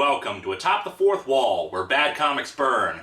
welcome to Atop the Fourth Wall, where bad comics burn.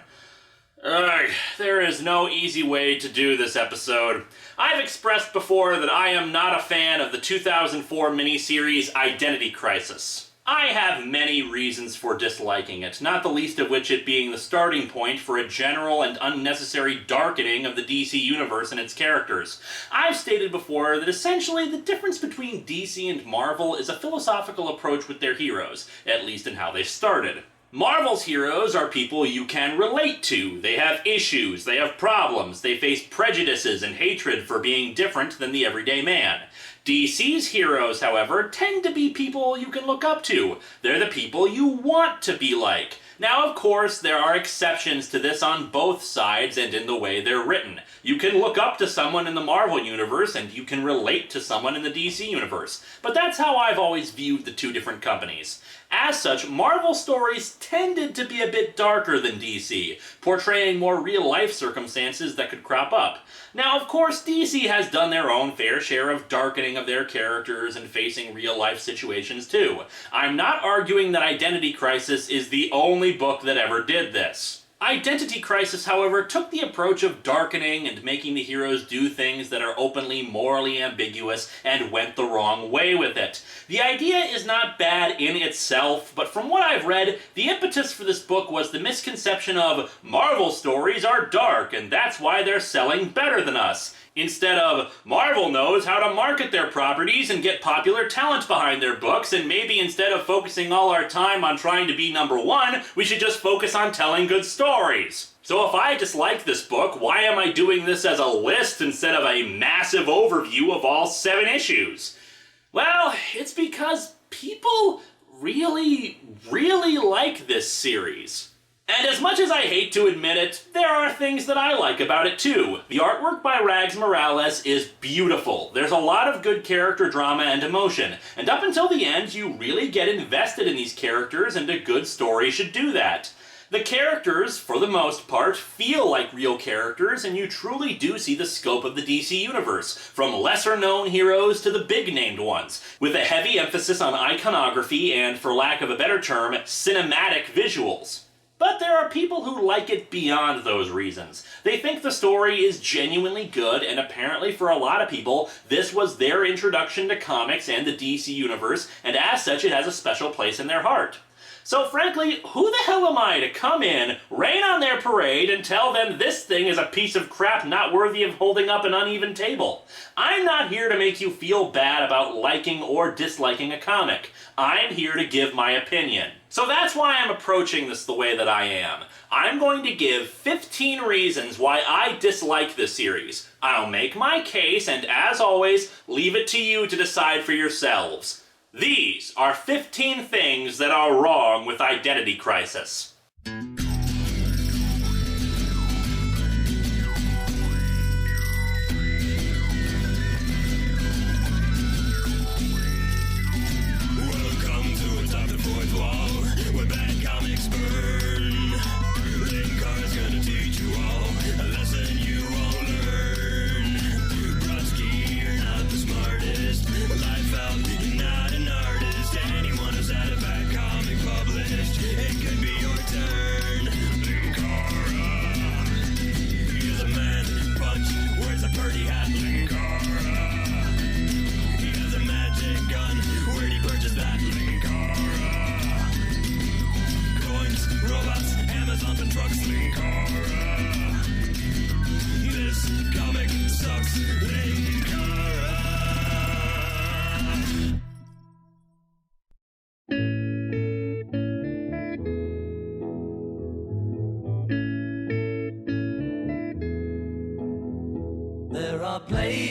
There is no easy way to do this episode. I've expressed before that I am not a fan of the 2004 miniseries Identity Crisis. I have many reasons for disliking it, not the least of which it being the starting point for a general and unnecessary darkening of the DC universe and its characters. I've stated before that essentially the difference between DC and Marvel is a philosophical approach with their heroes, at least in how they started. Marvel's heroes are people you can relate to. They have issues, they have problems, they face prejudices and hatred for being different than the everyday man. DC's heroes, however, tend to be people you can look up to. They're the people you want to be like. Now, of course, there are exceptions to this on both sides and in the way they're written. You can look up to someone in the Marvel universe and you can relate to someone in the DC universe. But that's how I've always viewed the two different companies. As such, Marvel stories tended to be a bit darker than DC, portraying more real-life circumstances that could crop up. Now, of course, DC has done their own fair share of darkening of their characters and facing real-life situations too. I'm not arguing that Identity Crisis is the only book that ever did this. Identity Crisis, however, took the approach of darkening and making the heroes do things that are openly morally ambiguous and went the wrong way with it. The idea is not bad in itself, but from what I've read, the impetus for this book was the misconception of Marvel stories are dark and that's why they're selling better than us. Instead of, Marvel knows how to market their properties and get popular talent behind their books, and maybe instead of focusing all our time on trying to be number one, we should just focus on telling good stories. So if I dislike this book, why am I doing this as a list instead of a massive overview of all 7 issues? Well, it's because people really like this series. And as much as I hate to admit it, there are things that I like about it too. The artwork by Rags Morales is beautiful. There's a lot of good character drama and emotion, and up until the end you really get invested in these characters, and a good story should do that. The characters, for the most part, feel like real characters, and you truly do see the scope of the DC universe, from lesser-known heroes to the big-named ones, with a heavy emphasis on iconography and, for lack of a better term, cinematic visuals. But there are people who like it beyond those reasons. They think the story is genuinely good, and apparently for a lot of people, this was their introduction to comics and the DC universe, and as such it has a special place in their heart. So frankly, who the hell am I to come in, rain on their parade, and tell them this thing is a piece of crap not worthy of holding up an uneven table? I'm not here to make you feel bad about liking or disliking a comic. I'm here to give my opinion. So that's why I'm approaching this the way that I am. I'm going to give 15 reasons why I dislike this series. I'll make my case, and as always, leave it to you to decide for yourselves. These are 15 things that are wrong with Identity Crisis. Welcome to Atop the Fourth Wall, where bad comics burn. Linkara's gonna teach you all a lesson you won't learn. Brodsky, you're not the smartest. Life out, you're not an artist. Anyone who's had a bad comic published, it could be your turn. Linkara, he's a man punch, wears a birdie hat. Linkara, he has a magic gun. Where'd he purchase that? Linkara, coins, robots, Amazon and trucks. Linkara, this comic sucks. Linkara.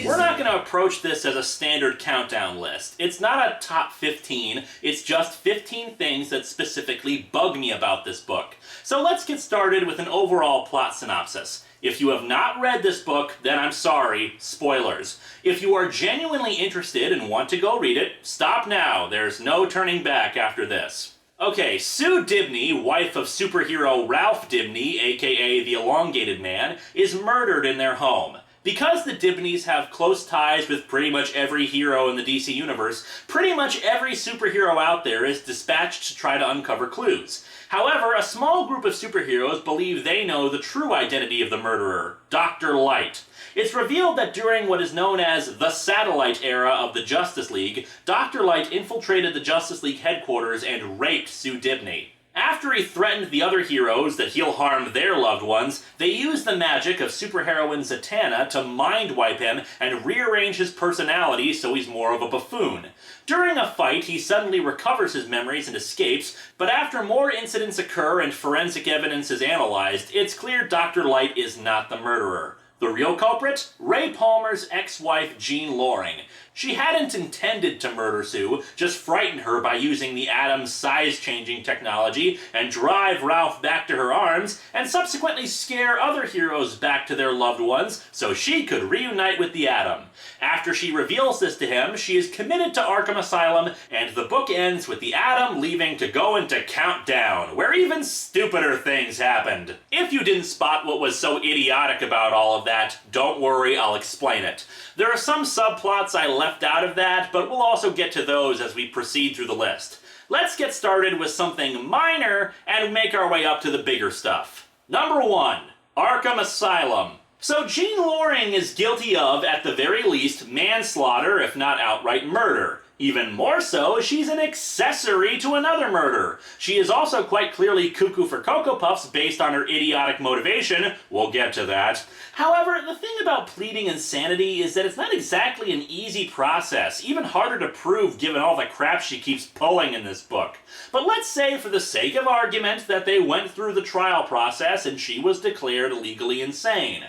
We're not going to approach this as a standard countdown list. It's not a top 15, it's just 15 things that specifically bug me about this book. So let's get started with an overall plot synopsis. If you have not read this book, then I'm sorry, spoilers. If you are genuinely interested and want to go read it, stop now. There's no turning back after this. Okay, Sue Dibny, wife of superhero Ralph Dibny, aka the Elongated Man, is murdered in their home. Because the Dibnys have close ties with pretty much every hero in the DC universe, pretty much every superhero out there is dispatched to try to uncover clues. However, a small group of superheroes believe they know the true identity of the murderer, Dr. Light. It's revealed that during what is known as the Satellite era of the Justice League, Dr. Light infiltrated the Justice League headquarters and raped Sue Dibny. After he threatened the other heroes that he'll harm their loved ones, they used the magic of superheroine Zatanna to mind-wipe him and rearrange his personality so he's more of a buffoon. During a fight, he suddenly recovers his memories and escapes, but after more incidents occur and forensic evidence is analyzed, it's clear Dr. Light is not the murderer. The real culprit? Ray Palmer's ex-wife, Jean Loring. She hadn't intended to murder Sue, just frighten her by using the Atom's size-changing technology and drive Ralph back to her arms, and subsequently scare other heroes back to their loved ones so she could reunite with the Atom. After she reveals this to him, she is committed to Arkham Asylum, and the book ends with the Atom leaving to go into Countdown, where even stupider things happened. If you didn't spot what was so idiotic about all of that, don't worry, I'll explain it. There are some subplots I left out of that, but we'll also get to those as we proceed through the list. Let's get started with something minor and make our way up to the bigger stuff. Number 1, Arkham Asylum. So Jean Loring is guilty of, at the very least, manslaughter, if not outright murder. Even more so, she's an accessory to another murder. She is also quite clearly cuckoo for Cocoa Puffs based on her idiotic motivation. We'll get to that. However, the thing about pleading insanity is that it's not exactly an easy process, even harder to prove given all the crap she keeps pulling in this book. But let's say, for the sake of argument, that they went through the trial process and she was declared legally insane.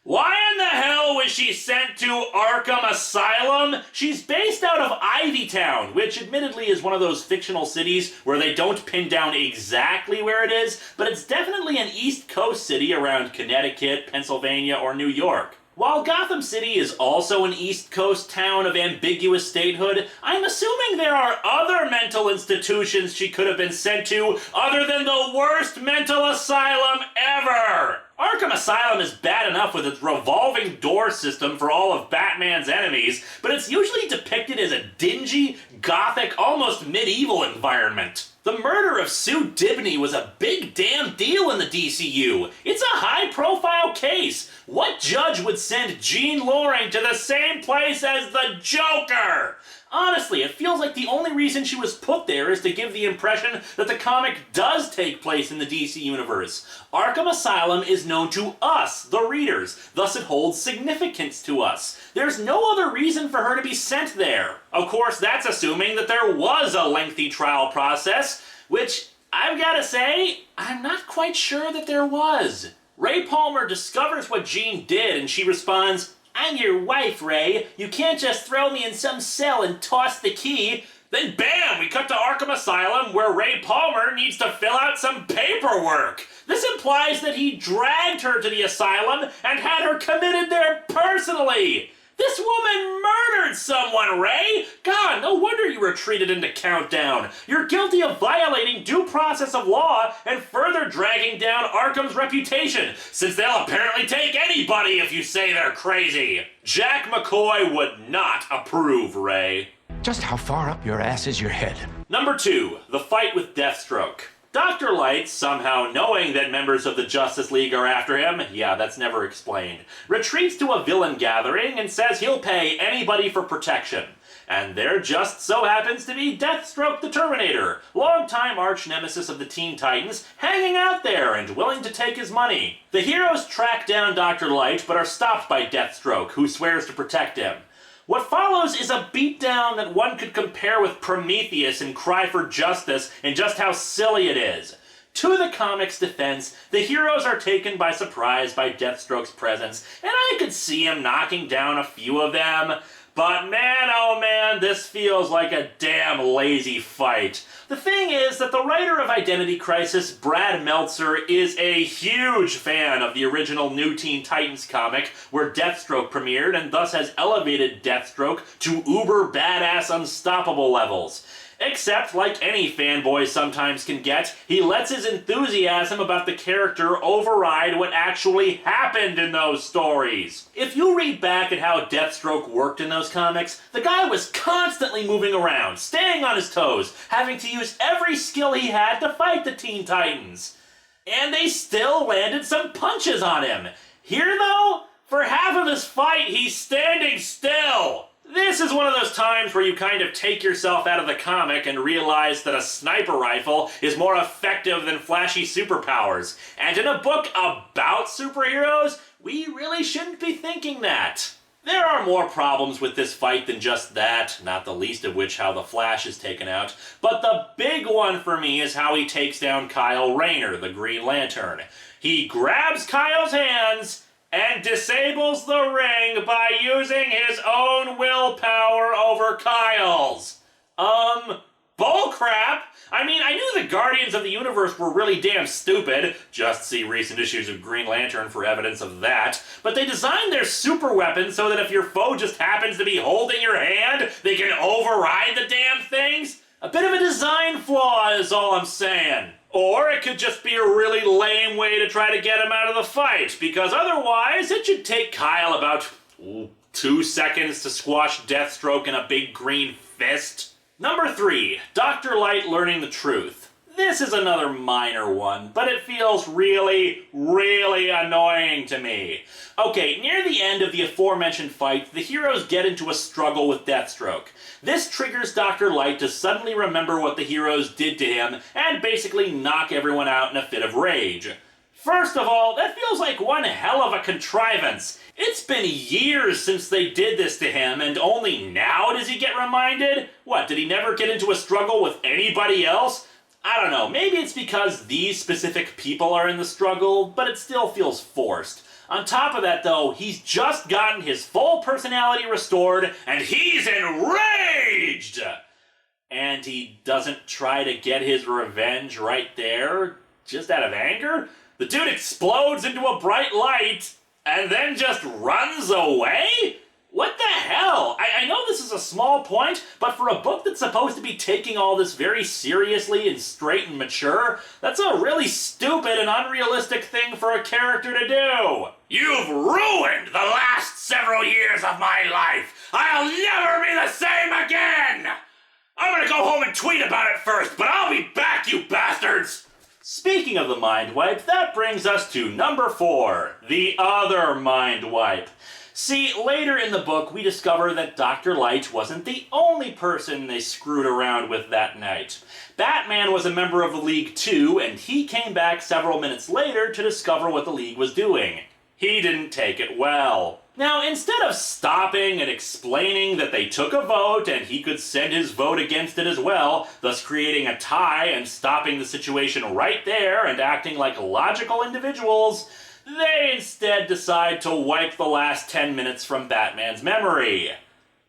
Why in the hell was she sent to Arkham Asylum? She's based out of Ivytown, which admittedly is one of those fictional cities where they don't pin down exactly where it is, but it's definitely an East Coast city around Connecticut, Pennsylvania, or New York. While Gotham City is also an East Coast town of ambiguous statehood, I'm assuming there are other mental institutions she could have been sent to other than the worst mental asylum ever! Arkham Asylum is bad enough with its revolving door system for all of Batman's enemies, but it's usually depicted as a dingy, gothic, almost medieval environment. The murder of Sue Dibny was a big damn deal in the DCU. It's a high-profile case. What judge would send Jean Loring to the same place as the Joker? Honestly, it feels like the only reason she was put there is to give the impression that the comic does take place in the DC universe. Arkham Asylum is known to us, the readers, thus it holds significance to us. There's no other reason for her to be sent there. Of course, that's assuming that there was a lengthy trial process, which, I've gotta say, I'm not quite sure that there was. Ray Palmer discovers what Jean did and she responds, "I'm your wife, Ray. You can't just throw me in some cell and toss the key." Then bam, we cut to Arkham Asylum where Ray Palmer needs to fill out some paperwork. This implies that he dragged her to the asylum and had her committed there personally. This woman murdered someone, Ray! God, no wonder you retreated into Countdown. You're guilty of violating due process of law and further dragging down Arkham's reputation, since they'll apparently take anybody if you say they're crazy. Jack McCoy would not approve, Ray. Just how far up your ass is your head? Number 2, the fight with Deathstroke. Dr. Light, somehow knowing that members of the Justice League are after him, yeah, that's never explained, retreats to a villain gathering and says he'll pay anybody for protection. And there just so happens to be Deathstroke the Terminator, longtime arch-nemesis of the Teen Titans, hanging out there and willing to take his money. The heroes track down Dr. Light but are stopped by Deathstroke, who swears to protect him. What follows is a beatdown that one could compare with Prometheus in Cry for Justice and just how silly it is. To the comic's defense, the heroes are taken by surprise by Deathstroke's presence, and I could see him knocking down a few of them. But man, oh man, this feels like a damn lazy fight. The thing is that the writer of Identity Crisis, Brad Meltzer, is a huge fan of the original New Teen Titans comic, where Deathstroke premiered, and thus has elevated Deathstroke to uber badass unstoppable levels. Except, like any fanboy sometimes can get, he lets his enthusiasm about the character override what actually happened in those stories. If you read back at how Deathstroke worked in those comics, the guy was constantly moving around, staying on his toes, having to use every skill he had to fight the Teen Titans. And they still landed some punches on him. Here, though, for half of this fight, he's standing still. This is one of those times where you kind of take yourself out of the comic and realize that a sniper rifle is more effective than flashy superpowers. And in a book about superheroes, we really shouldn't be thinking that. There are more problems with this fight than just that, not the least of which how the Flash is taken out. But the big one for me is how he takes down Kyle Rayner, the Green Lantern. He grabs Kyle's hands and disables the ring by using his own willpower over Kyle's. Bullcrap! I mean, I knew the Guardians of the Universe were really damn stupid. Just see recent issues of Green Lantern for evidence of that. But they designed their super weapons so that if your foe just happens to be holding your hand, they can override the damn things? A bit of a design flaw is all I'm saying. Or it could just be a really lame way to try to get him out of the fight, because otherwise it should take Kyle about 2 seconds to squash Deathstroke in a big green fist. Number 3, Dr. Light learning the truth. This is another minor one, but it feels really, really annoying to me. Okay, near the end of the aforementioned fight, the heroes get into a struggle with Deathstroke. This triggers Dr. Light to suddenly remember what the heroes did to him and basically knock everyone out in a fit of rage. First of all, that feels like one hell of a contrivance. It's been years since they did this to him, and only now does he get reminded? What, did he never get into a struggle with anybody else? I don't know, maybe it's because these specific people are in the struggle, but it still feels forced. On top of that, though, he's just gotten his full personality restored, and he's enraged! And he doesn't try to get his revenge right there, just out of anger? The dude explodes into a bright light, and then just runs away? What the hell? I know this is a small point, but for a book that's supposed to be taking all this very seriously and straight and mature, that's a really stupid and unrealistic thing for a character to do. You've ruined the last several years of my life. I'll never be the same again. I'm gonna go home and tweet about it first, but I'll be back, you bastards. Speaking of the mind wipe, that brings us to number 4, the other mind wipe. See, later in the book, we discover that Dr. Light wasn't the only person they screwed around with that night. Batman was a member of the League too, and he came back several minutes later to discover what the League was doing. He didn't take it well. Now, instead of stopping and explaining that they took a vote and he could send his vote against it as well, thus creating a tie and stopping the situation right there and acting like logical individuals, they instead decide to wipe the last 10 minutes from Batman's memory.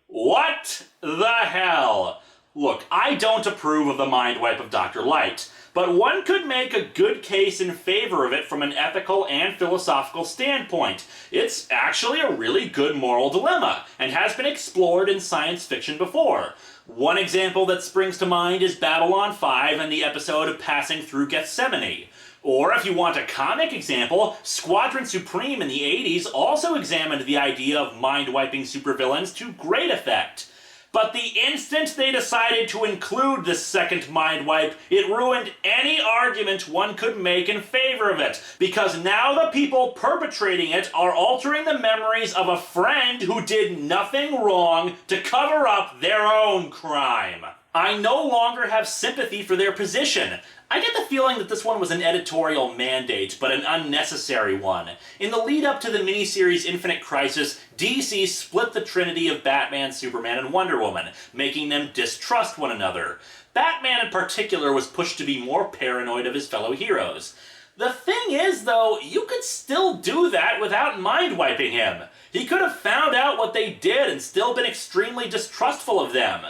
What the hell? Look, I don't approve of the mind wipe of Dr. Light, but one could make a good case in favor of it from an ethical and philosophical standpoint. It's actually a really good moral dilemma, and has been explored in science fiction before. One example that springs to mind is Babylon 5 and the episode Passing Through Gethsemane. Or if you want a comic example, Squadron Supreme in the 80s also examined the idea of mind-wiping supervillains to great effect. But the instant they decided to include this second mind wipe, it ruined any argument one could make in favor of it, because now the people perpetrating it are altering the memories of a friend who did nothing wrong to cover up their own crime. I no longer have sympathy for their position. I get the feeling that this one was an editorial mandate, but an unnecessary one. In the lead up to the miniseries Infinite Crisis, DC split the trinity of Batman, Superman, and Wonder Woman, making them distrust one another. Batman in particular was pushed to be more paranoid of his fellow heroes. The thing is, though, you could still do that without mind-wiping him. He could have found out what they did and still been extremely distrustful of them.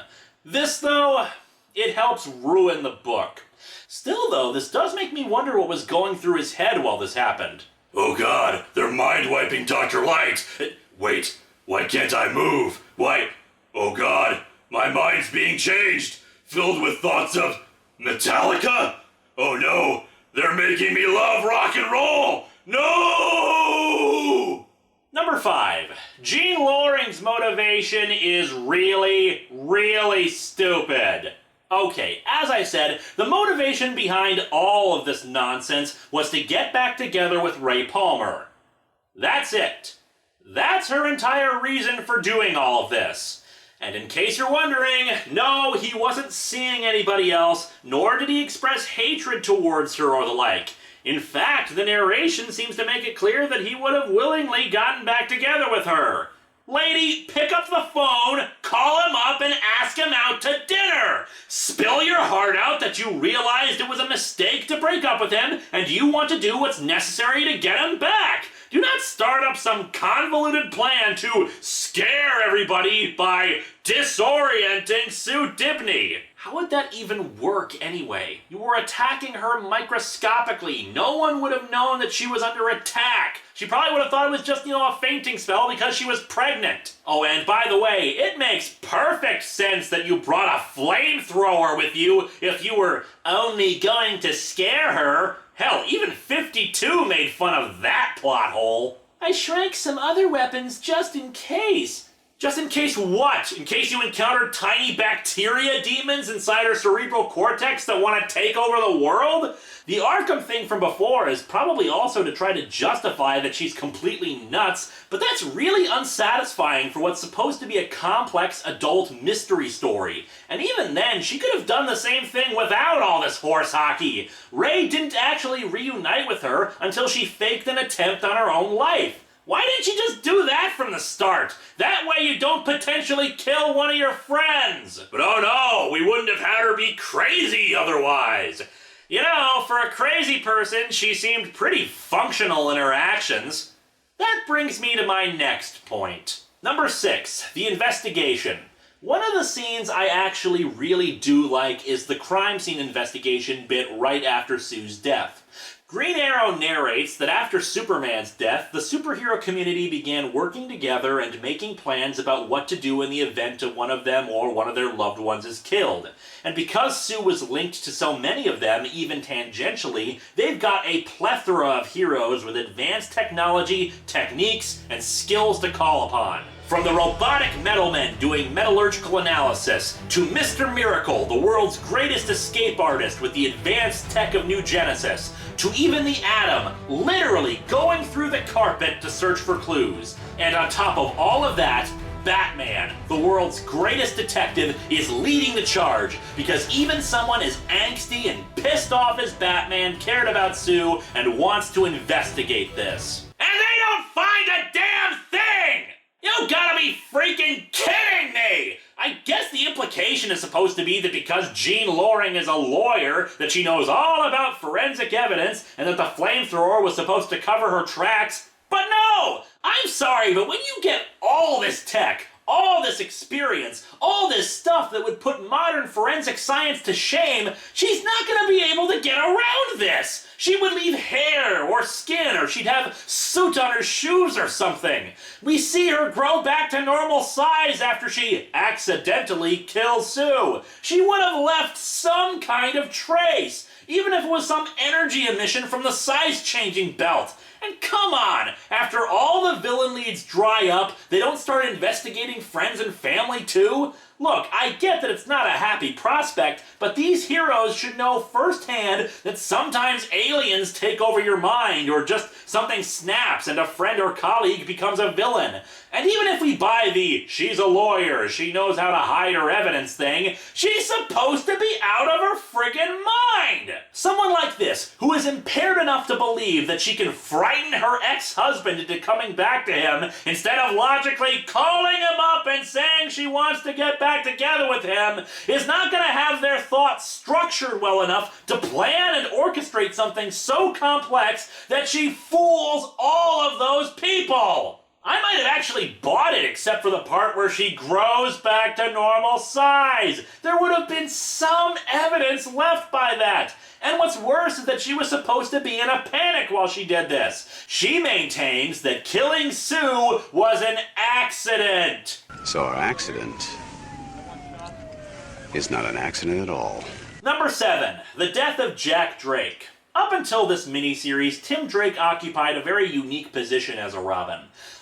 This, though, it helps ruin the book. Still, though, this does make me wonder what was going through his head while this happened. Oh god, they're mind-wiping Dr. Light! Why can't I move? Oh god, my mind's being changed! filled with thoughts of Metallica? Oh no, they're making me love rock and roll! No! Number 5. Jean Loring's motivation is really, really stupid. Okay, as I said, the motivation behind all of this nonsense was to get back together with Ray Palmer. That's it. That's her entire reason for doing all of this. And in case you're wondering, no, he wasn't seeing anybody else, nor did he express hatred towards her or the like. In fact, the narration seems to make it clear that he would have willingly gotten back together with her. Lady, pick up the phone, call him up, and ask him out to dinner! Spill your heart out that you realized it was a mistake to break up with him, and you want to do what's necessary to get him back! Do not start up some convoluted plan to scare everybody by disorienting Sue Dibny. How would that even work anyway? You were attacking her microscopically. No one would have known that she was under attack. She probably would have thought it was just, a fainting spell because she was pregnant. Oh, and by the way, it makes perfect sense that you brought a flamethrower with you if you were only going to scare her. Hell, even 52 made fun of that plot hole. I shrank some other weapons just in case. Just in case what? In case you encountered tiny bacteria demons inside her cerebral cortex that want to take over the world? The Arkham thing from before is probably also to try to justify that she's completely nuts, but that's really unsatisfying for what's supposed to be a complex adult mystery story. And even then, she could have done the same thing without all this horse hockey. Ray didn't actually reunite with her until she faked an attempt on her own life. Why didn't you just do that from the start? That way you don't potentially kill one of your friends. But oh no, we wouldn't have had her be crazy otherwise. For a crazy person, she seemed pretty functional in her actions. That brings me to my next point. Number 6, the investigation. One of the scenes I actually really do like is the crime scene investigation bit right after Sue's death. Green Arrow narrates that after Superman's death, the superhero community began working together and making plans about what to do in the event of one of them or one of their loved ones is killed. And because Sue was linked to so many of them, even tangentially, they've got a plethora of heroes with advanced technology, techniques, and skills to call upon. From the robotic metalmen doing metallurgical analysis, to Mr. Miracle, the world's greatest escape artist with the advanced tech of New Genesis, to even the Atom, literally going through the carpet to search for clues. And on top of all of that, Batman, the world's greatest detective, is leading the charge because even someone as angsty and pissed off as Batman cared about Sue and wants to investigate this. And they don't find a damn thing! You gotta be freaking kidding me! I guess the implication is supposed to be that because Jean Loring is a lawyer, that she knows all about forensic evidence, and that the flamethrower was supposed to cover her tracks. But no! I'm sorry, but when you get all this tech, all this experience, all this stuff that would put modern forensic science to shame, she's not gonna be able to get around this! She would leave hair or skin, or she'd have soot on her shoes or something. We see her grow back to normal size after she accidentally kills Sue. She would have left some kind of trace, even if it was some energy emission from the size-changing belt. And come on, after all the villain leads dry up, they don't start investigating friends and family too? Look, I get that it's not a happy prospect, but these heroes should know firsthand that sometimes aliens take over your mind, or just something snaps and a friend or colleague becomes a villain. And even if we buy the she's a lawyer, she knows how to hide her evidence thing, she's supposed to be out of her friggin' mind! Someone like this, who is impaired enough to believe that she can frighten her ex-husband into coming back to him, instead of logically calling him up and saying she wants to get back together with him, is not gonna have their thoughts structured well enough to plan and orchestrate something so complex that she fools all of those people! I might have actually bought it except for the part where she grows back to normal size. There would have been some evidence left by that. And what's worse is that she was supposed to be in a panic while she did this. She maintains that killing Sue was an accident. So our accident is not an accident at all. Number 7, the death of Jack Drake. Up until this miniseries, Tim Drake occupied a very unique position as a Robin.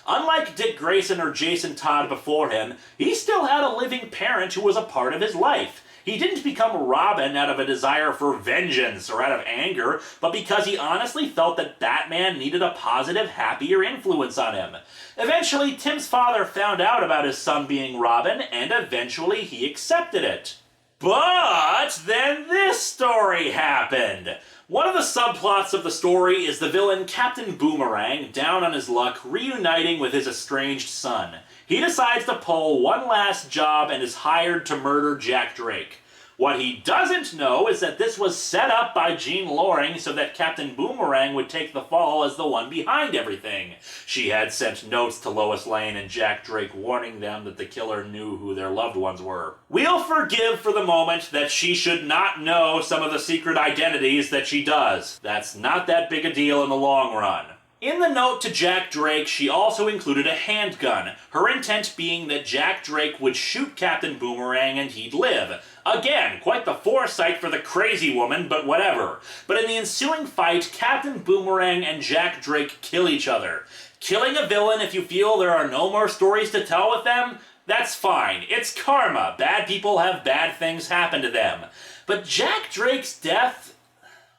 Unlike Dick Grayson or Jason Todd before him, he still had a living parent who was a part of his life. He didn't become Robin out of a desire for vengeance or out of anger, but because he honestly felt that Batman needed a positive, happier influence on him. Eventually, Tim's father found out about his son being Robin, and eventually he accepted it. But then this story happened. One of the subplots of the story is the villain Captain Boomerang, down on his luck, reuniting with his estranged son. He decides to pull one last job and is hired to murder Jack Drake. What he doesn't know is that this was set up by Jean Loring so that Captain Boomerang would take the fall as the one behind everything. She had sent notes to Lois Lane and Jack Drake warning them that the killer knew who their loved ones were. We'll forgive for the moment that she should not know some of the secret identities that she does. That's not that big a deal in the long run. In the note to Jack Drake, she also included a handgun, her intent being that Jack Drake would shoot Captain Boomerang and he'd live. Again, quite the foresight for the crazy woman, but whatever. But in the ensuing fight, Captain Boomerang and Jack Drake kill each other. Killing a villain if you feel there are no more stories to tell with them? That's fine. It's karma. Bad people have bad things happen to them. But Jack Drake's death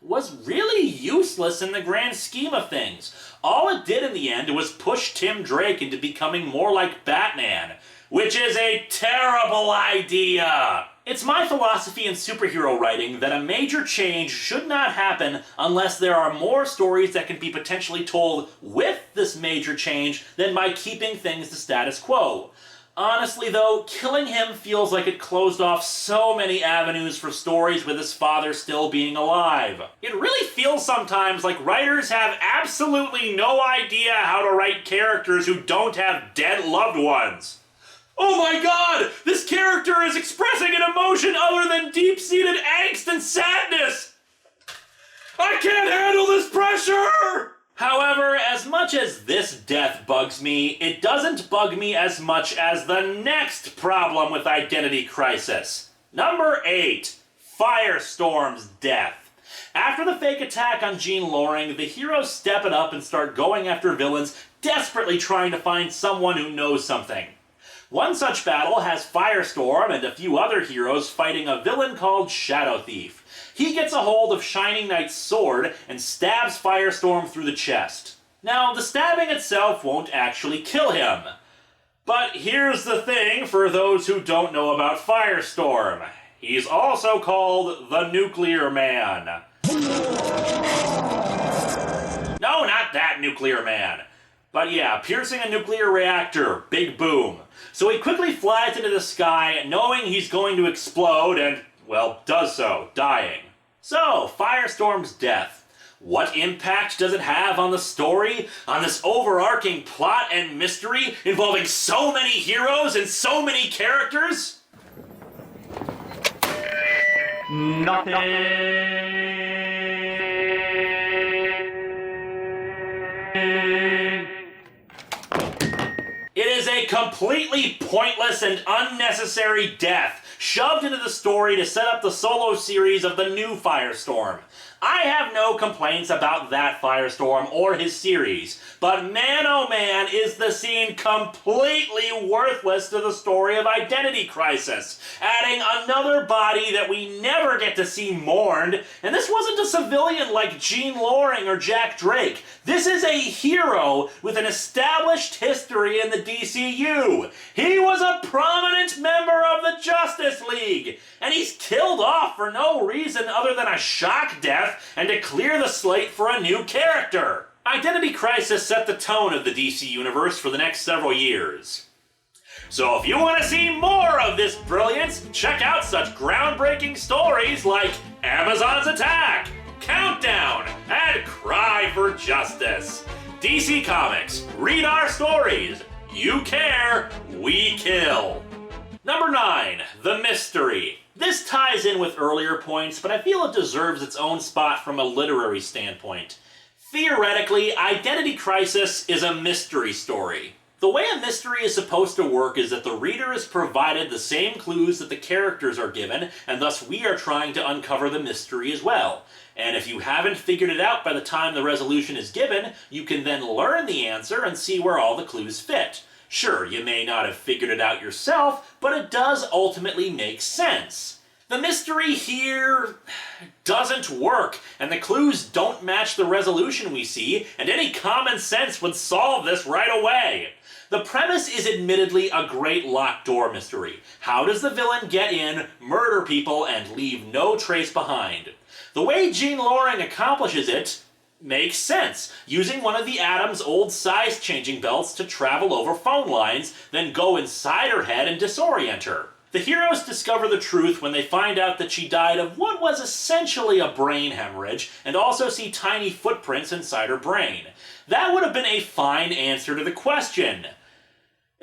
was really useless in the grand scheme of things. All it did in the end was push Tim Drake into becoming more like Batman, which is a terrible idea. It's my philosophy in superhero writing that a major change should not happen unless there are more stories that can be potentially told with this major change than by keeping things the status quo. Honestly though, killing him feels like it closed off so many avenues for stories with his father still being alive. It really feels sometimes like writers have absolutely no idea how to write characters who don't have dead loved ones. Oh my god! This character is expressing an emotion other than deep-seated angst and sadness! I can't handle this pressure! However, as much as this death bugs me, it doesn't bug me as much as the next problem with Identity Crisis. Number 8. FIRESTORM'S death. After the fake attack on Jean Loring, the heroes step it up and start going after villains, desperately trying to find someone who knows something. One such battle has Firestorm and a few other heroes fighting a villain called Shadow Thief. He gets a hold of Shining Knight's sword and stabs Firestorm through the chest. Now, the stabbing itself won't actually kill him. But here's the thing for those who don't know about Firestorm. He's also called the Nuclear Man. No, not that Nuclear Man. But yeah, piercing a nuclear reactor, big boom. So he quickly flies into the sky, knowing he's going to explode, and, well, does so, dying. So, Firestorm's death. What impact does it have on the story? On this overarching plot and mystery involving so many heroes and so many characters? Nothing. It is a completely pointless and unnecessary death, shoved into the story to set up the solo series of the new Firestorm. I have no complaints about that Firestorm or his series, but man oh man is the scene completely worthless to the story of Identity Crisis, adding another body that we never get to see mourned, and this wasn't a civilian like Jean Loring or Jack Drake. This is a hero with an established history in the DCU. He was a prominent member of the Justice League, and he's killed off for no reason other than a shock death and to clear the slate for a new character. Identity Crisis set the tone of the DC Universe for the next several years. So if you want to see more of this brilliance, check out such groundbreaking stories like Amazon's Attack, Countdown, and Cry for Justice. DC Comics, read our stories. You care, we kill. Number 9, The Mystery. This ties in with earlier points, but I feel it deserves its own spot from a literary standpoint. Theoretically, Identity Crisis is a mystery story. The way a mystery is supposed to work is that the reader is provided the same clues that the characters are given, and thus we are trying to uncover the mystery as well. And if you haven't figured it out by the time the resolution is given, you can then learn the answer and see where all the clues fit. Sure, you may not have figured it out yourself, but it does ultimately make sense. The mystery here doesn't work, and the clues don't match the resolution we see, and any common sense would solve this right away. The premise is admittedly a great locked door mystery. How does the villain get in, murder people, and leave no trace behind? The way Jean Loring accomplishes it makes sense, using one of the Atom's old size-changing belts to travel over phone lines, then go inside her head and disorient her. The heroes discover the truth when they find out that she died of what was essentially a brain hemorrhage, and also see tiny footprints inside her brain. That would have been a fine answer to the question.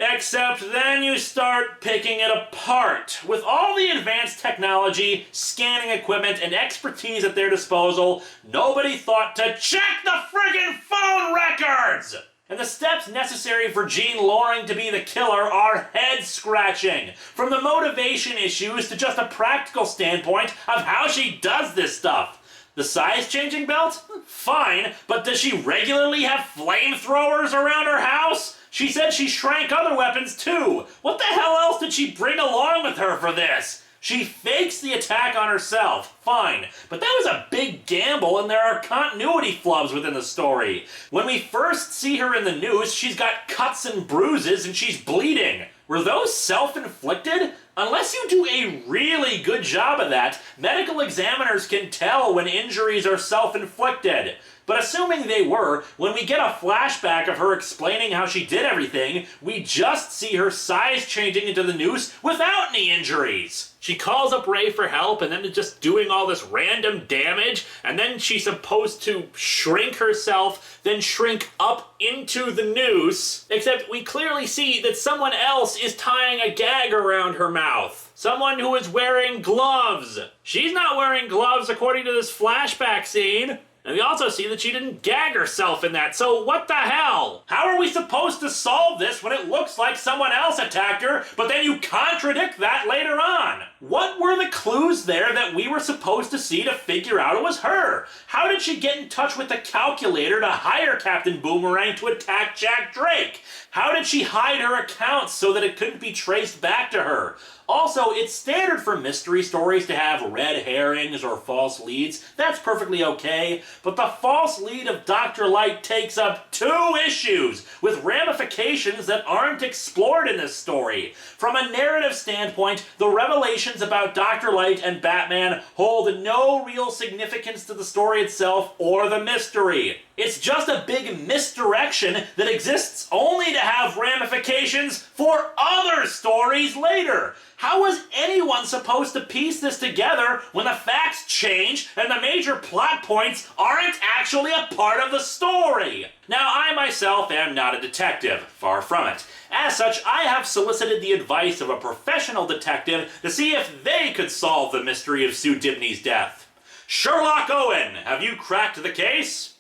Except then you start picking it apart. With all the advanced technology, scanning equipment, and expertise at their disposal, nobody thought to check the friggin' phone records! And the steps necessary for Jean Loring to be the killer are head-scratching. From the motivation issues to just a practical standpoint of how she does this stuff. The size-changing belt? Fine, but does she regularly have flamethrowers around her house? She said she shrank other weapons too. What the hell else did she bring along with her for this? She fakes the attack on herself, fine, but that was a big gamble and there are continuity flubs within the story. When we first see her in the news, she's got cuts and bruises and she's bleeding. Were those self-inflicted? Unless you do a really good job of that, medical examiners can tell when injuries are self-inflicted. But assuming they were, when we get a flashback of her explaining how she did everything, we just see her size changing into the noose without any injuries. She calls up Ray for help and then just doing all this random damage, and then she's supposed to shrink herself, then shrink up into the noose, except we clearly see that someone else is tying a gag around her mouth. Someone who is wearing gloves. She's not wearing gloves according to this flashback scene. And we also see that she didn't gag herself in that, so what the hell? How are we supposed to solve this when it looks like someone else attacked her, but then you contradict that later on? What were the clues there that we were supposed to see to figure out it was her? How did she get in touch with the calculator to hire Captain Boomerang to attack Jack Drake? How did she hide her accounts so that it couldn't be traced back to her? Also, it's standard for mystery stories to have red herrings or false leads. That's perfectly okay. But the false lead of Dr. Light takes up 2 issues, with ramifications that aren't explored in this story. From a narrative standpoint, the revelations about Dr. Light and Batman hold no real significance to the story itself or the mystery. It's just a big misdirection that exists only to have ramifications for other stories later. How was anyone supposed to piece this together when the facts change and the major plot points aren't actually a part of the story? Now, I myself am not a detective, far from it. As such, I have solicited the advice of a professional detective to see if they could solve the mystery of Sue Dibny's death. Sherlock Owen, have you cracked the case?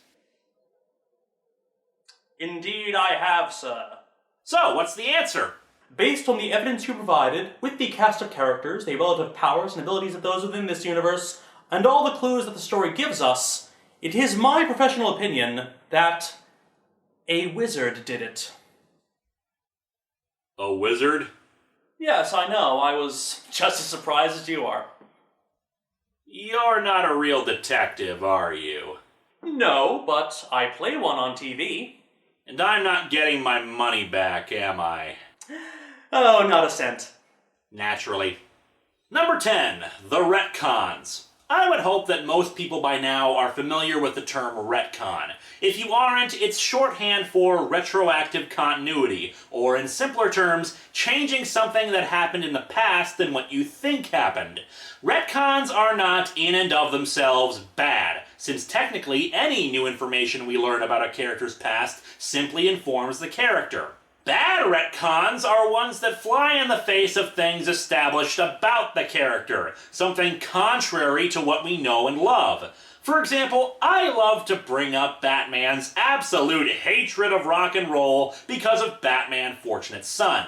Indeed I have, sir. So, what's the answer? Based on the evidence you provided, with the cast of characters, the relative powers and abilities of those within this universe, and all the clues that the story gives us, it is my professional opinion that a wizard did it. A wizard? Yes, I know. I was just as surprised as you are. You're not a real detective, are you? No, but I play one on TV. And I'm not getting my money back, am I? Oh, not a cent. Naturally. Number 10, the retcons. I would hope that most people by now are familiar with the term retcon. If you aren't, it's shorthand for retroactive continuity, or in simpler terms, changing something that happened in the past than what you think happened. Retcons are not in and of themselves bad, since technically any new information we learn about a character's past simply informs the character. Bad retcons are ones that fly in the face of things established about the character, something contrary to what we know and love. For example, I love to bring up Batman's absolute hatred of rock and roll because of Batman Fortunate Son.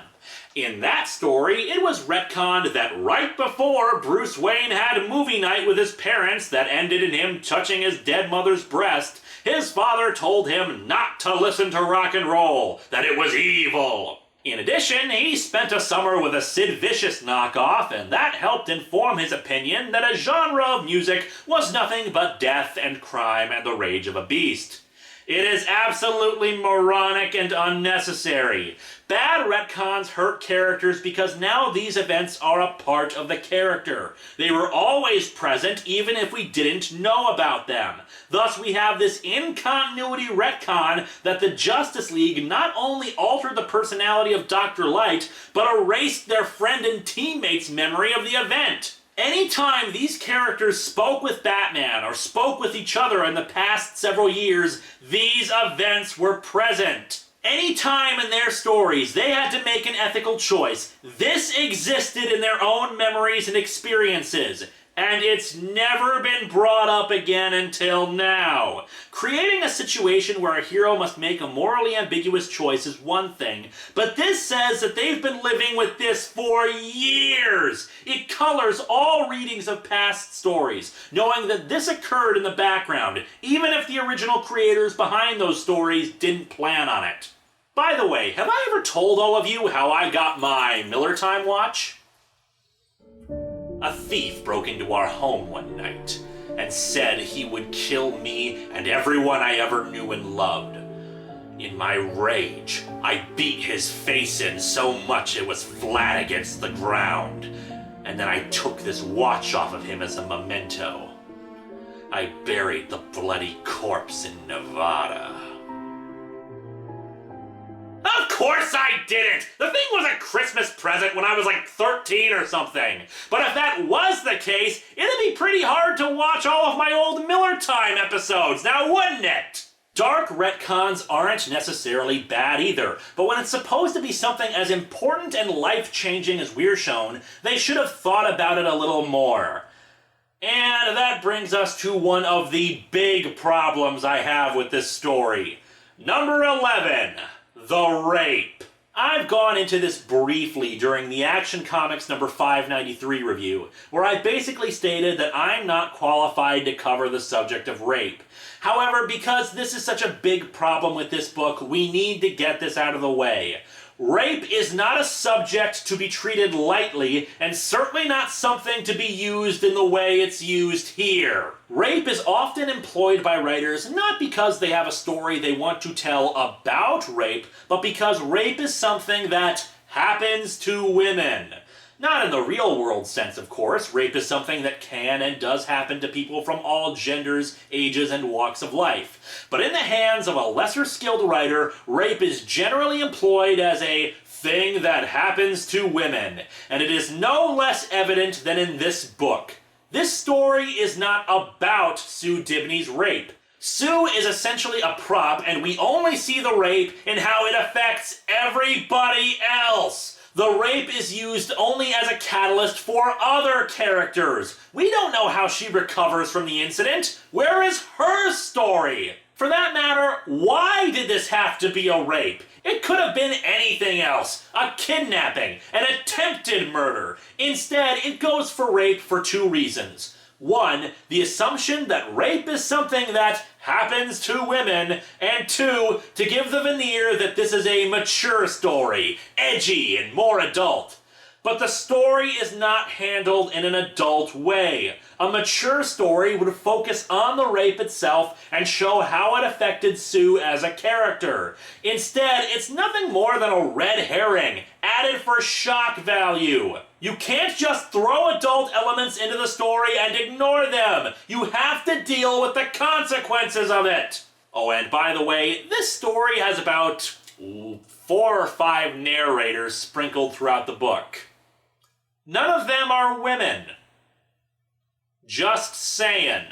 In that story, it was retconned that right before Bruce Wayne had movie night with his parents that ended in him touching his dead mother's breast, his father told him not to listen to rock and roll, that it was evil. In addition, he spent a summer with a Sid Vicious knockoff, and that helped inform his opinion that a genre of music was nothing but death and crime and the rage of a beast. It is absolutely moronic and unnecessary. Bad retcons hurt characters because now these events are a part of the character. They were always present even if we didn't know about them. Thus we have this in-continuity retcon that the Justice League not only altered the personality of Dr. Light, but erased their friend and teammate's memory of the event. Anytime these characters spoke with Batman or spoke with each other in the past several years, these events were present. Anytime in their stories they had to make an ethical choice, this existed in their own memories and experiences. And it's never been brought up again until now. Creating a situation where a hero must make a morally ambiguous choice is one thing, but this says that they've been living with this for years. It colors all readings of past stories, knowing that this occurred in the background, even if the original creators behind those stories didn't plan on it. By the way, have I ever told all of you how I got my Miller Time watch? A thief broke into our home one night and said he would kill me and everyone I ever knew and loved. In my rage, I beat his face in so much it was flat against the ground, and then I took this watch off of him as a memento. I buried the bloody corpse in Nevada. Of course I didn't! The thing was a Christmas present when I was like 13 or something. But if that was the case, it'd be pretty hard to watch all of my old Miller Time episodes, now wouldn't it? Dark retcons aren't necessarily bad either, but when it's supposed to be something as important and life-changing as we're shown, they should have thought about it a little more. And that brings us to one of the big problems I have with this story. Number 11. The rape. I've gone into this briefly during the Action Comics number 593 review, where I basically stated that I'm not qualified to cover the subject of rape. However, because this is such a big problem with this book, we need to get this out of the way. Rape is not a subject to be treated lightly, and certainly not something to be used in the way it's used here. Rape is often employed by writers not because they have a story they want to tell about rape, but because rape is something that happens to women. Not in the real world sense, of course. Rape is something that can and does happen to people from all genders, ages, and walks of life. But in the hands of a lesser skilled writer, rape is generally employed as a thing that happens to women, and it is no less evident than in this book. This story is not about Sue Dibny's rape. Sue is essentially a prop, and we only see the rape in how it affects everybody else. The rape is used only as a catalyst for other characters. We don't know how she recovers from the incident. Where is her story? For that matter, why did this have to be a rape? It could have been anything else. A kidnapping, an attempted murder. Instead, it goes for rape for two reasons. One, the assumption that rape is something that happens to women, and two, to give the veneer that this is a mature story, edgy and more adult. But the story is not handled in an adult way. A mature story would focus on the rape itself and show how it affected Sue as a character. Instead, it's nothing more than a red herring, added for shock value. You can't just throw adult elements into the story and ignore them. You have to deal with the consequences of it. Oh, and by the way, this story has about 4 or 5 narrators sprinkled throughout the book. None of them are women. Just saying.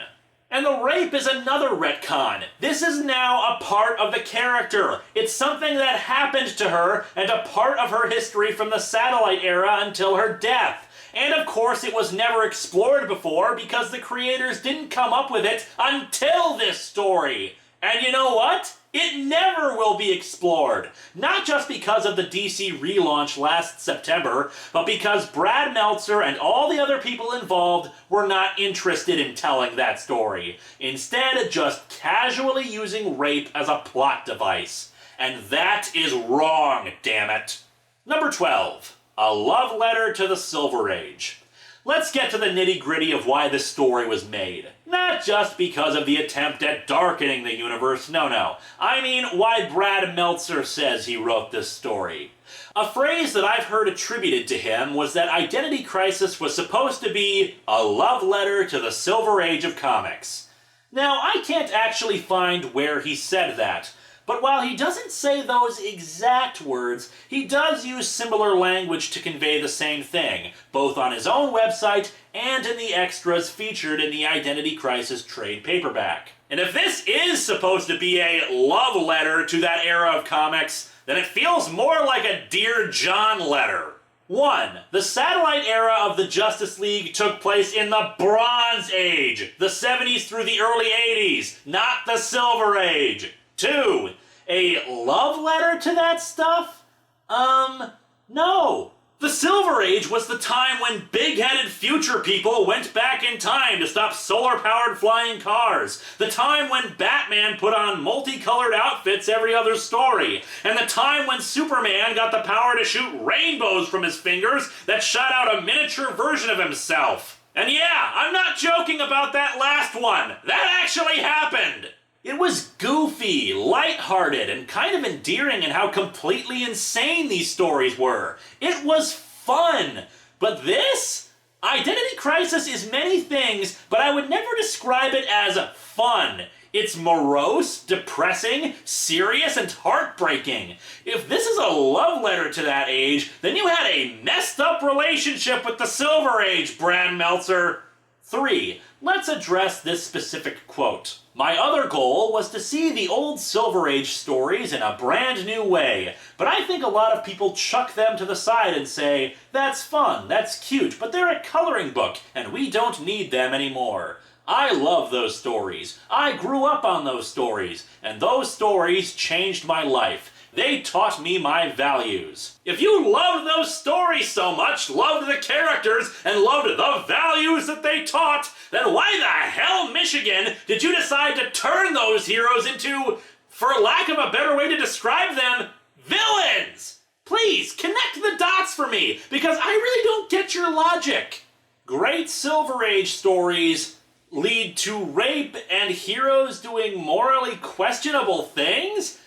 And the rape is another retcon. This is now a part of the character. It's something that happened to her and a part of her history from the satellite era until her death. And of course it was never explored before because the creators didn't come up with it until this story. And you know what? It never will be explored. Not just because of the DC relaunch last September, but because Brad Meltzer and all the other people involved were not interested in telling that story. Instead, just casually using rape as a plot device. And that is wrong, damn it. Number 12. A Love Letter to the Silver Age. Let's get to the nitty-gritty of why this story was made. Not just because of the attempt at darkening the universe, no. I mean why Brad Meltzer says he wrote this story. A phrase that I've heard attributed to him was that Identity Crisis was supposed to be a love letter to the Silver Age of comics. Now, I can't actually find where he said that, but while he doesn't say those exact words, he does use similar language to convey the same thing, both on his own website and in the extras featured in the Identity Crisis trade paperback. And if this is supposed to be a love letter to that era of comics, then it feels more like a Dear John letter. 1. The satellite era of the Justice League took place in the Bronze Age, the 70s through the early 80s, not the Silver Age. 2. A love letter to that stuff? No. The Silver Age was the time when big-headed future people went back in time to stop solar-powered flying cars. The time when Batman put on multicolored outfits every other story. And the time when Superman got the power to shoot rainbows from his fingers that shot out a miniature version of himself. And yeah, I'm not joking about that last one. That actually happened. It was goofy, lighthearted, and kind of endearing in how completely insane these stories were. It was fun. But this? Identity Crisis is many things, but I would never describe it as fun. It's morose, depressing, serious, and heartbreaking. If this is a love letter to that age, then you had a messed up relationship with the Silver Age, Brad Meltzer. 3. Let's address this specific quote. My other goal was to see the old Silver Age stories in a brand new way, but I think a lot of people chuck them to the side and say, that's fun, that's cute, but they're a coloring book, and we don't need them anymore. I love those stories. I grew up on those stories, and those stories changed my life. They taught me my values. If you loved those stories so much, loved the characters, and loved the values that they taught, then why the hell, Michigan, did you decide to turn those heroes into, for lack of a better way to describe them, villains? Please, connect the dots for me, because I really don't get your logic. Great Silver Age stories lead to rape and heroes doing morally questionable things?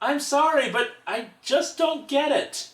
I'm sorry, but I just don't get it.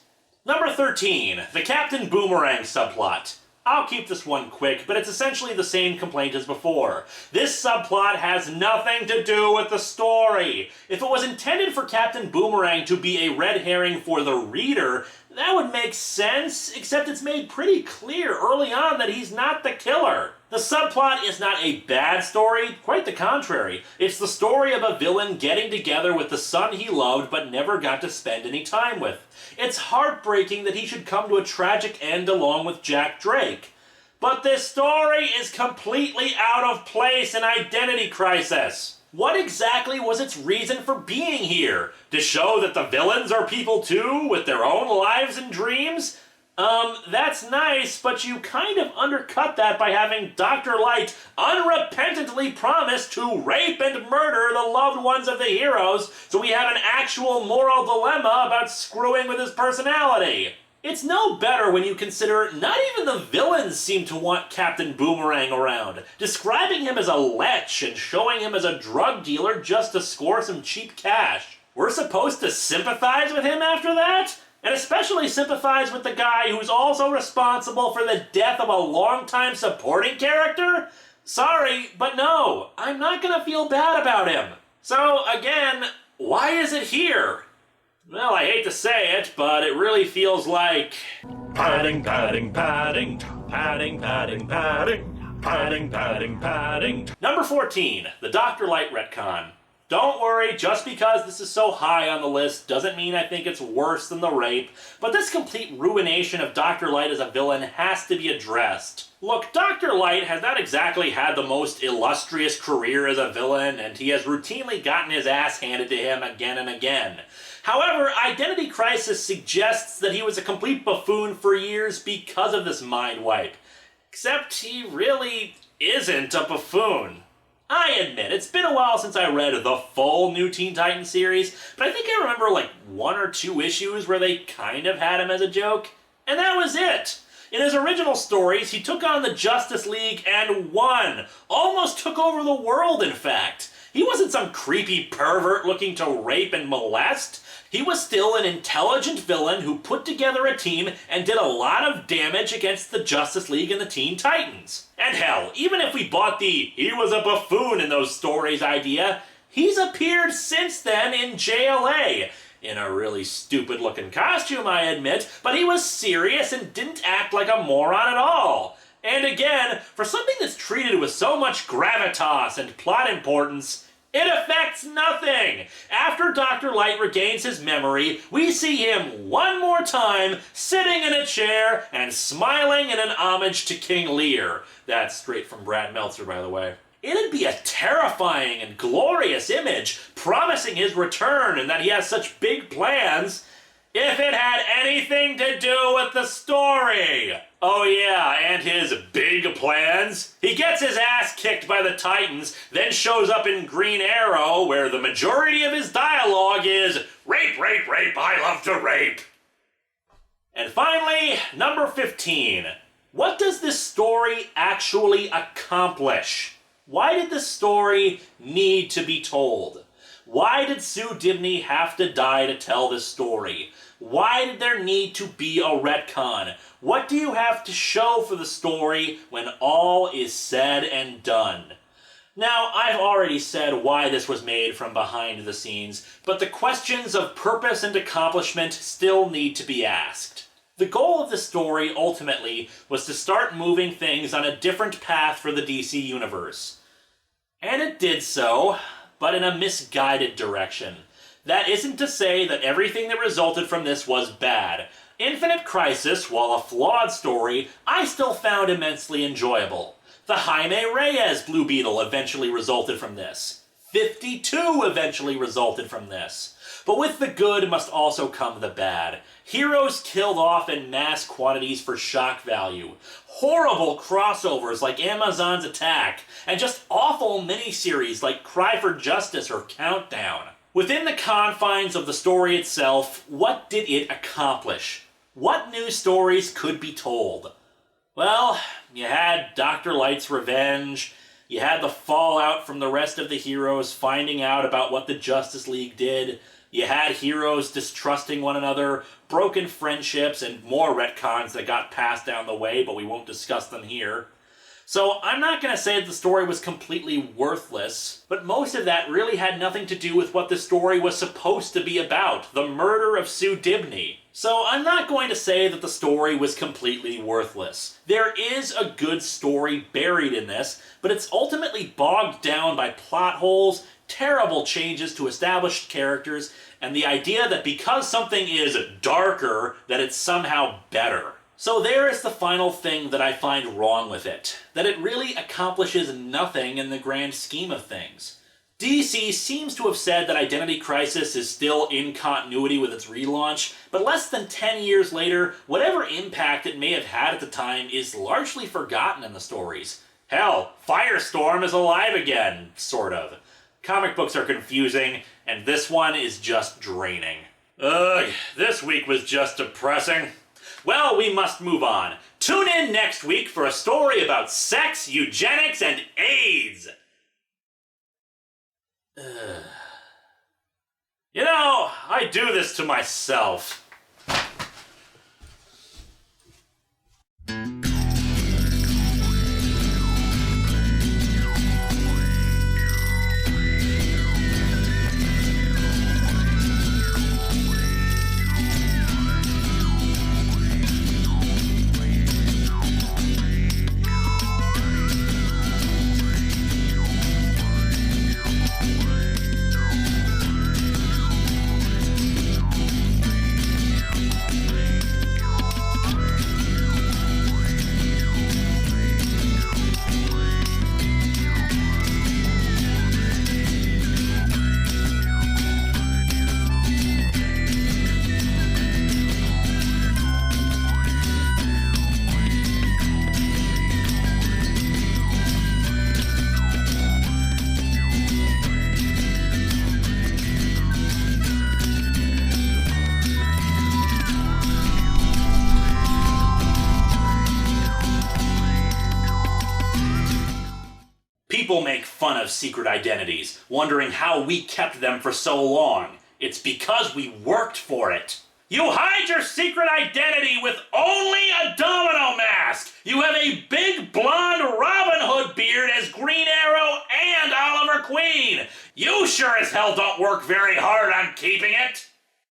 Number 13, the Captain Boomerang subplot. I'll keep this one quick, but it's essentially the same complaint as before. This subplot has nothing to do with the story. If it was intended for Captain Boomerang to be a red herring for the reader, that would make sense, except it's made pretty clear early on that he's not the killer. The subplot is not a bad story, quite the contrary. It's the story of a villain getting together with the son he loved but never got to spend any time with. It's heartbreaking that he should come to a tragic end along with Jack Drake. But this story is completely out of place in Identity Crisis. What exactly was its reason for being here? To show that the villains are people too, with their own lives and dreams? That's nice, but you kind of undercut that by having Dr. Light unrepentantly promise to rape and murder the loved ones of the heroes, so we have an actual moral dilemma about screwing with his personality. It's no better when you consider not even the villains seem to want Captain Boomerang around, describing him as a lech and showing him as a drug dealer just to score some cheap cash. We're supposed to sympathize with him after that? And especially sympathize with the guy who's also responsible for the death of a longtime supporting character? Sorry, but no, I'm not gonna feel bad about him. So, again, why is it here? Well, I hate to say it, but it really feels like padding, padding, padding, padding, padding, padding, padding, padding, padding. Number 14, the Dr. Light retcon. Don't worry, just because this is so high on the list doesn't mean I think it's worse than the rape, but this complete ruination of Dr. Light as a villain has to be addressed. Look, Dr. Light has not exactly had the most illustrious career as a villain, and he has routinely gotten his ass handed to him again and again. However, Identity Crisis suggests that he was a complete buffoon for years because of this mind wipe. Except he really isn't a buffoon. I admit, it's been a while since I read the full new Teen Titans series, but I think I remember like 1 or 2 issues where they kind of had him as a joke, and that was it. In his original stories, he took on the Justice League and won. Almost took over the world, in fact. He wasn't some creepy pervert looking to rape and molest. He was still an intelligent villain who put together a team and did a lot of damage against the Justice League and the Teen Titans. And hell, even if we bought the "he was a buffoon in those stories" idea, he's appeared since then in JLA. In a really stupid looking costume, I admit, but he was serious and didn't act like a moron at all. And again, for something that's treated with so much gravitas and plot importance, it affects nothing! After Dr. Light regains his memory, we see him one more time sitting in a chair and smiling in an homage to King Lear. That's straight from Brad Meltzer, by the way. It'd be a terrifying and glorious image, promising his return and that he has such big plans, if it had anything to do with the story. Oh yeah, and his big plans? He gets his ass kicked by the Titans, then shows up in Green Arrow, where the majority of his dialogue is, "Rape, rape, rape, I love to rape." And finally, number 15. What does this story actually accomplish? Why did this story need to be told? Why did Sue Dibny have to die to tell this story? Why did there need to be a retcon? What do you have to show for the story when all is said and done? Now, I've already said why this was made from behind the scenes, but the questions of purpose and accomplishment still need to be asked. The goal of the story, ultimately, was to start moving things on a different path for the DC Universe. And it did so, but in a misguided direction. That isn't to say that everything that resulted from this was bad. Infinite Crisis, while a flawed story, I still found immensely enjoyable. The Jaime Reyes Blue Beetle eventually resulted from this. 52 eventually resulted from this. But with the good must also come the bad. Heroes killed off in mass quantities for shock value. Horrible crossovers like Amazon's Attack, and just awful miniseries like Cry for Justice or Countdown. Within the confines of the story itself, what did it accomplish? What new stories could be told? Well, you had Dr. Light's revenge, you had the fallout from the rest of the heroes finding out about what the Justice League did, you had heroes distrusting one another, broken friendships, and more retcons that got passed down the way, but we won't discuss them here. So I'm not going to say that the story was completely worthless, but most of that really had nothing to do with what the story was supposed to be about, the murder of Sue Dibny. So I'm not going to say that the story was completely worthless. There is a good story buried in this, but it's ultimately bogged down by plot holes, terrible changes to established characters, and the idea that because something is darker, that it's somehow better. So there is the final thing that I find wrong with it, that it really accomplishes nothing in the grand scheme of things. DC seems to have said that Identity Crisis is still in continuity with its relaunch, but less than 10 years later, whatever impact it may have had at the time is largely forgotten in the stories. Hell, Firestorm is alive again, sort of. Comic books are confusing, and this one is just draining. Ugh, this week was just depressing. Well, we must move on. Tune in next week for a story about sex, eugenics, and AIDS. You know, I do this to myself. fun of secret identities, wondering how we kept them for so long. It's because we worked for it. You hide your secret identity with only a domino mask! You have a big blonde Robin Hood beard as Green Arrow and Oliver Queen! You sure as hell don't work very hard on keeping it!